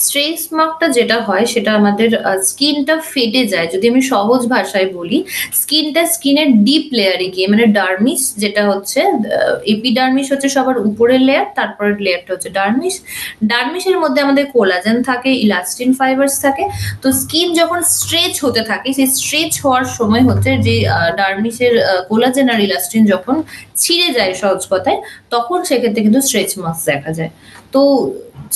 Stress মার্কটা যেটা হয় সেটা আমাদের স্কিনটা ফেটে যায়। যদি আমি সহজ ভাষায় বলি, স্কিনের ডিপ লেয়ারে গিয়ে মানে ডার্মিস যেটা হচ্ছে এপিডার্মিস হচ্ছে সবার উপরের লেয়ার, তারপরের লেয়ারটা হচ্ছে ডার্মিস। ডার্মিসের মধ্যে আমাদের কোলাজেন থাকে, ইলাস্টিন ফাইবারস থাকে। তো স্কিন যখন স্ট্রেচ হতে থাকে, সেই স্ট্রেচ হওয়ার সময় হচ্ছে যে ডার্মিসের কোলাজেন আর ইলাস্টিন যখন ছিঁড়ে যায় সহজ কথায়, তখন সেক্ষেত্রে কিন্তু স্ট্রেচ মার্কস দেখা যায়। তো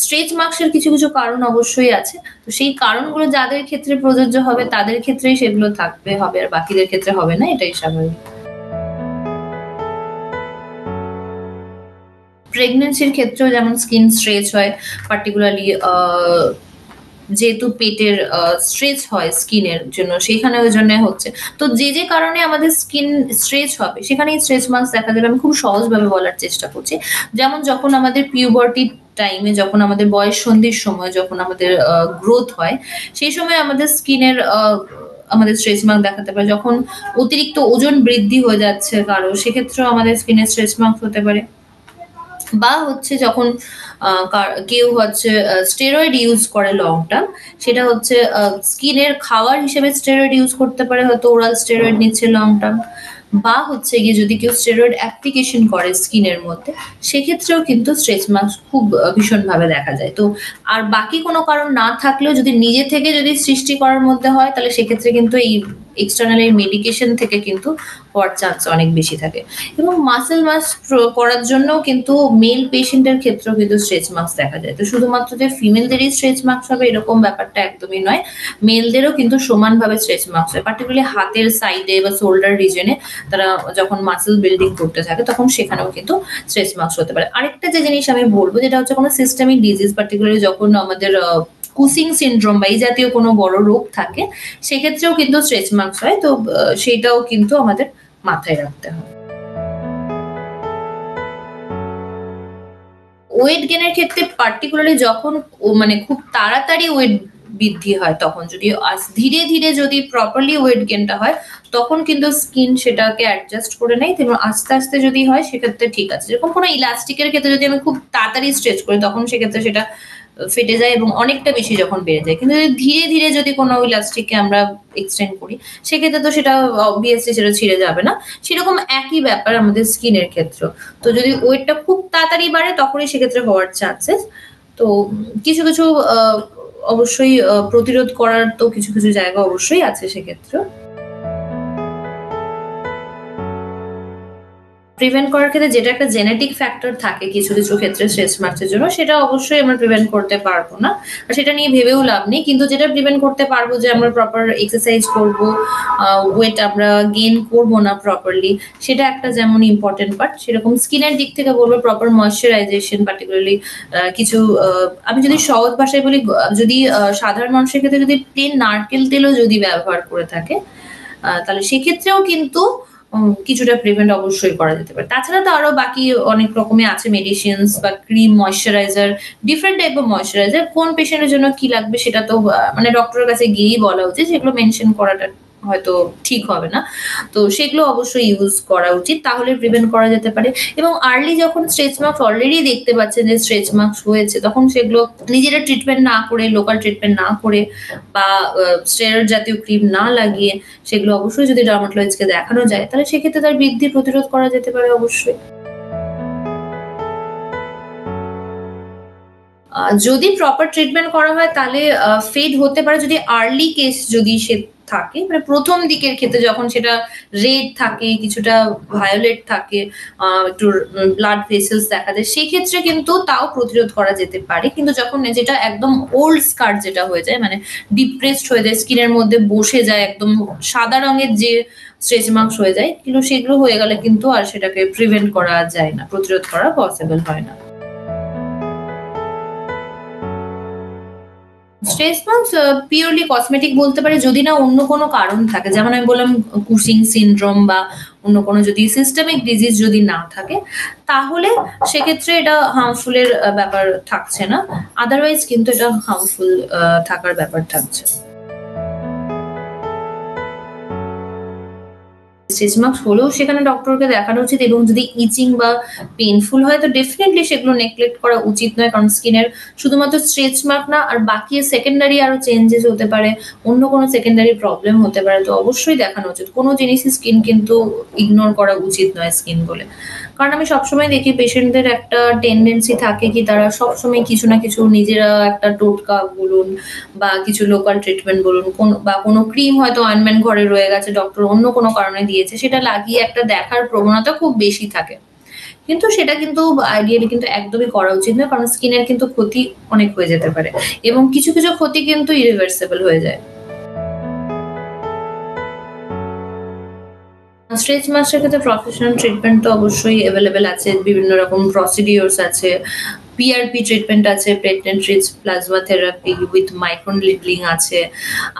স্ট্রেচ মার্কসের কিছু কারণ অবশ্যই আছে। তো সেই কারণগুলো যাদের ক্ষেত্রে প্রযোজ্য হবে তাদের ক্ষেত্রেই সেগুলো থাকবে হবে, আর বাকিদের ক্ষেত্রে হবে না, এটাই স্বাভাবিক। প্রেগন্যান্সির ক্ষেত্রেও যেমন স্কিন স্ট্রেচ হয়, পার্টিকুলারলি যেহেতু পেটের স্ট্রেচ হয় স্কিনের জন্য, সেখানে ওই জন্য হচ্ছে। তো যে কারণে আমাদের স্কিন স্ট্রেচ হবে সেখানেই স্ট্রেচ মার্কস দেখা যাবে। আমি খুব সহজভাবে বলার চেষ্টা করছি। যেমন যখন আমাদের পিউবার্টি টাইমে, যখন আমাদের বয়স সন্ধির সময়, যখন আমাদের গ্রোথ হয়, সেই সময় আমাদের স্কিনের আমাদের স্ট্রেচ মার্ক দেখাতে পারে। যখন অতিরিক্ত ওজন বৃদ্ধি হয়ে যাচ্ছে কারো, সেক্ষেত্রেও আমাদের স্কিনে স্ট্রেচ মার্কস হতে পারে। বা হচ্ছে যখন কেউ হচ্ছে স্টেরয়েড ইউজ করে লং টার্ম, সেটা হচ্ছে স্কিনের খাওয়ার হিসেবে স্টেরয়েড ইউজ করতে পারে, হয়তো ওরাল স্টেরয়েড নিচ্ছে লং টার্ম। বা হচ্ছে গিয়ে যদি কেউ স্টেরয়েড অ্যাপ্লিকেশন করে স্কিনের মধ্যে, সেক্ষেত্রেও কিন্তু স্ট্রেচ মার্কস খুব ভীষণভাবে দেখা যায়। তো আর বাকি কোনো কারণ না থাকলেও যদি নিজে থেকে যদি সৃষ্টি করার মধ্যে হয়, তাহলে সেক্ষেত্রে কিন্তু এই এক্সটার্নাল এই মেডিকেশন থেকে কিন্তু হওয়ার চান্স অনেক বেশি থাকে। এবং মাসল মাস করার জন্যও কিন্তু মেল পেশেন্টের ক্ষেত্রেও কিন্তু স্ট্রেচ মার্কস দেখা যায়। তো শুধুমাত্র যে ফিমেলদেরই স্ট্রেচ মার্কস হবে এরকম ব্যাপারটা একদমই নয়। মেলদেরও কিন্তু সমানভাবে স্ট্রেচ মার্কস হয়। পার্টিকুলারলি হাতের সাইডে বা শোল্ডার রিজনে তারা যখন মাসল বিল্ডিং করতে থাকে, তখন সেখানেও কিন্তু স্ট্রেচ মার্কস হতে পারে। আরেকটা যে জিনিস আমি বলব, যেটা হচ্ছে কোনো সিস্টেমিক ডিজিজ, পার্টিকুলারলি যখন আমাদের কুসিং সিনড্রোম বা এই জাতীয় কোনো বড় রোগ থাকে, সেক্ষেত্রেও কিন্তু স্ট্রেচ মার্কস হয়। তো সেটাও কিন্তু আমাদের মাথায় রাখতে হবে। ওয়েট গেইনের ক্ষেত্রে পার্টিকুলারলি যখন মানে খুব তাড়াতাড়ি ওয়েট বৃদ্ধি হয়, তখন যদি ধীরে ধীরে যদি প্রপারলি ওয়েট গেইনটা হয়, তখন কিন্তু স্কিন সেটাকে অ্যাডজাস্ট করে নেয়। এবং আস্তে আস্তে যদি হয় সেক্ষেত্রে ঠিক আছে। যেরকম কোনো ইলাস্টিকের ক্ষেত্রে যদি আমি খুব তাড়াতাড়ি স্ট্রেচ করি, তখন সেক্ষেত্রে সেটা ফেটে যায় এবং অনেকটা বেশি যখন বেড়ে যায়। কিন্তু যদি ধীরে ধীরে যদি কোনো ইলাস্টিককে আমরা এক্সটেন্ড করি, সেক্ষেত্রে তো সেটা অবভিয়াসলি সেটা ছিঁড়ে যাবে না। সেরকম একই ব্যাপার আমাদের স্কিনের ক্ষেত্রেও। তো যদি ওয়েটটা খুব তাড়াতাড়ি বাড়ে, তখনই সেক্ষেত্রে হওয়ার চান্সেস। তো কিছু অবশ্যই প্রতিরোধ করার তো কিছু জায়গা অবশ্যই আছে সেক্ষেত্রেও। প্রিভেন্ট করার ক্ষেত্রে যেটা একটা জেনেটিক ফ্যাক্টর থাকে কিছু ক্ষেত্রে স্ট্রেচ মার্কসের জন্য, সেটা অবশ্যই আমরা প্রিভেন্ট করতে পারবো না। আর সেটা নিয়ে ভেবেও লাভ নেই। কিন্তু যেটা প্রিভেন্ট করতে পারবো, যে আমরা প্রপার এক্সারসাইজ করবো, ওয়েট আমরা গেইন করবো না প্রপারলি, সেটা একটা যেমন ইম্পর্টেন্ট পার্ট। সেরকম স্কিনের দিক থেকে বলবো প্রপার ময়েশ্চারাইজেশন, পার্টিকুলারলি কিছু আমি যদি সহজ ভাষায় বলি, যদি সাধারণ মানুষের ক্ষেত্রে যদি প্লেন নারকেল তেলও যদি ব্যবহার করে থাকে, তাহলে সেক্ষেত্রেও কিন্তু কিছুটা প্রিভেন্ট অবশ্যই করা যেতে পারে। তাছাড়া তো আরো বাকি অনেক রকমের আছে মেডিসিনস বা cream, moisturiser, different type of moisturiser. কোন পেশেন্টের জন্য কি লাগবে সেটা তো মানে ডক্টরের কাছে গিয়েই বলা উচিত। সেগুলো মেনশন করাটা হয়তো ঠিক হবে না। তো সেগুলো অবশ্যই ইউজ করা উচিত। তাহলে প্রিভেন্ট করা যেতে পারে। এবং আর্লি যখন স্ট্রেচ মার্কস অলরেডি দেখতে পাচ্ছেন যে স্ট্রেচ মার্কস হয়েছে, তখন সেগুলো নিজেরা ট্রিটমেন্ট না করে, লোকাল ট্রিটমেন্ট না করে বা স্টেরয়েড জাতীয় ক্রিম না লাগিয়ে, সেগুলো অবশ্যই যদি ডার্মাটোলজিস্টকে দেখানো যায়, তাহলে সেক্ষেত্রে তার বৃদ্ধি প্রতিরোধ করা যেতে পারে অবশ্যই। যদি প্রপার ট্রিটমেন্ট করা হয়, তাহলে ফেড হতে পারে যদি আর্লি কেস যদি সে থাকে। মানে ১ম দিকের ক্ষেত্রে যখন সেটা রেড থাকে, কিছুটা ভায়োলেট থাকে, একটু ব্লাড ভেসেলস দেখা যায়, সেক্ষেত্রে কিন্তু তাও প্রতিরোধ করা যেতে পারে। কিন্তু যখন যেটা একদম ওল্ড স্কার যেটা হয়ে যায়, মানে ডিপ্রেসড হয়ে যায়, স্কিনের মধ্যে বসে যায়, একদম সাদা রঙের যে স্ট্রেচ মার্কস হয়ে যায়, কিন্তু সেগুলো হয়ে গেলে কিন্তু আর সেটাকে প্রিভেন্ট করা যায় না, প্রতিরোধ করা পসিবল হয় না। স্ট্রেস মার্কস পিওরলি কসমেটিক বলতে পারি, যদি না অন্য কোনো কারণ থাকে। যেমন আমি বললাম কুশিং সিনড্রোম বা অন্য কোনো যদি সিস্টেমিক ডিজিজ যদি না থাকে, তাহলে সেক্ষেত্রে এটা হার্মফুল এর ব্যাপার থাকছে না। আদারওয়াইজ কিন্তু এটা হার্মফুল থাকার ব্যাপার থাকছে। স্ট্রেচ মার্কস হলেও সেখানে ডক্টরকে দেখানো উচিত, এবং যদি ইচিং বা পেইনফুল হয় তো ডেফিনিটলি সেগুলো নেগলেক্ট করা উচিত নয়। কারণ স্কিনের শুধুমাত্র স্ট্রেচ মার্ক না, আর বাকি সেকেন্ডারি আরো চেঞ্জেস হতে পারে, অন্য কোনো সেকেন্ডারি প্রবলেম হতে পারে। তো অবশ্যই দেখানো উচিত। কোনো জিনিসই স্কিন কিন্তু ইগনোর করা উচিত নয় স্কিন বলে। কারণ আমি সবসময় দেখি পেশেন্টদের একটা টেনডেন্সি থাকে কি তারা সবসময় কিছু না কিছু নিজেরা একটা টোটকা বলুন বা কিছু লোকাল ট্রিটমেন্ট বলুন, বা কোনো ক্রিম হয়তো অয়েন্টমেন্ট ঘরে রয়ে গেছে, ডক্টর অন্য কোনো কারণে দিয়েছে, সেটা লাগিয়ে একটা দেখার প্রবণতা খুব বেশি থাকে। কিন্তু সেটা কিন্তু আইডিয়ালি কিন্তু একদমই করা উচিত নয়। কারণ স্কিনের কিন্তু ক্ষতি অনেক হয়ে যেতে পারে, এবং কিছু, কিছু ক্ষতি কিন্তু ইরিভার্সিবল হয়ে যায়। স্ট্রেচ মার্কসের ক্ষেত্রে প্রফেশনাল ট্রিটমেন্ট তো অবশ্যই এভেইলেবল আছে। বিভিন্ন রকম প্রসিডিউরস আছে। পিআরপি ট্রিটমেন্ট আছে, pregnant rich plasma therapy with micro needling আছে।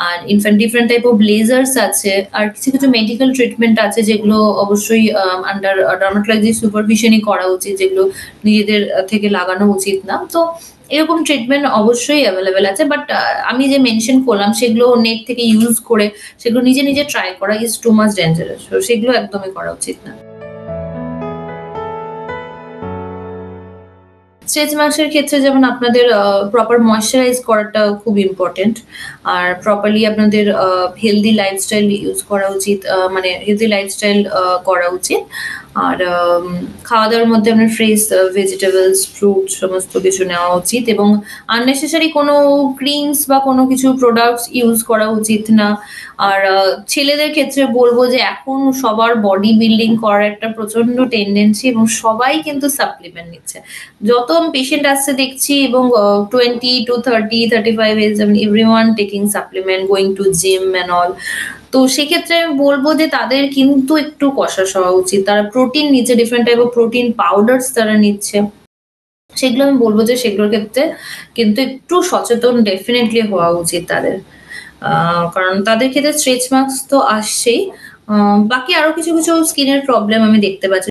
আর in fact different type of lasers আছে। আর কিছু, কিছু মেডিকেল ট্রিটমেন্ট আছে যেগুলো অবশ্যই আন্ডার ডার্মাটোলজিস্ট সুপারভিশনই করা উচিত, যেগুলো নিজেদের থেকে লাগানো উচিত না। তো এরকম ট্রিটমেন্ট অবশ্যই এভেইলেবল আছে। বাট আমি যে মেনশন করলাম সেগুলো নেট থেকে ইউজ করে সেগুলো নিজে, নিজে ট্রাই করা ইজ টু মাচ ডেঞ্জারাস। তো সেগুলো একদমই করা উচিত না। স্ট্রেচ মার্কসের ক্ষেত্রে যেমন আপনাদের প্রপার ময়েশ্চারাইজ করাটা খুব ইম্পোর্টেন্ট। আর প্রপারলি আপনাদের হেলথি লাইফস্টাইল ইউজ করা উচিত। মানে হেলথি লাইফস্টাইল করা উচিত। আর খাওয়া-দাওয়ার মধ্যে আপনার ফ্রেশ ভেজিটেবলস, ফ্রুট সমস্ত কিছু নেওয়া উচিত, এবং আননেসেসারি কোনো ক্রিমস বা কোনো কিছু প্রোডাক্টস ইউজ করা উচিত না। আর ছেলেদের ক্ষেত্রে বলব যে এখন সবার বডি বিল্ডিং করার একটা প্রচন্ড টেনডেন্সি, এবং সবাই কিন্তু সাপ্লিমেন্ট নিচ্ছে। যত পেশেন্ট আসছে দেখছি, এবং 20 to 30, 35 age, I mean everyone taking supplement, going to gym and all. তো সেক্ষেত্রে আমি বলব যে তাদের কিন্তু একটু কশাস হওয়া উচিত। তারা প্রোটিন নিচ্ছে, ডিফারেন্ট টাইপ অফ প্রোটিন পাউডারস তারা নিচ্ছে। সেগুলো আমি বলব যে সেগুলোর ক্ষেত্রে কিন্তু একটু সচেতন ডেফিনিটলি হওয়া উচিত তাদের। আ কারণ তাদের ক্ষেত্রে স্ট্রেচ মার্কস তো আসছেই। আ বাকি আরো কিছু, কিছু স্কিনের প্রবলেম আমি দেখতে পাচ্ছি।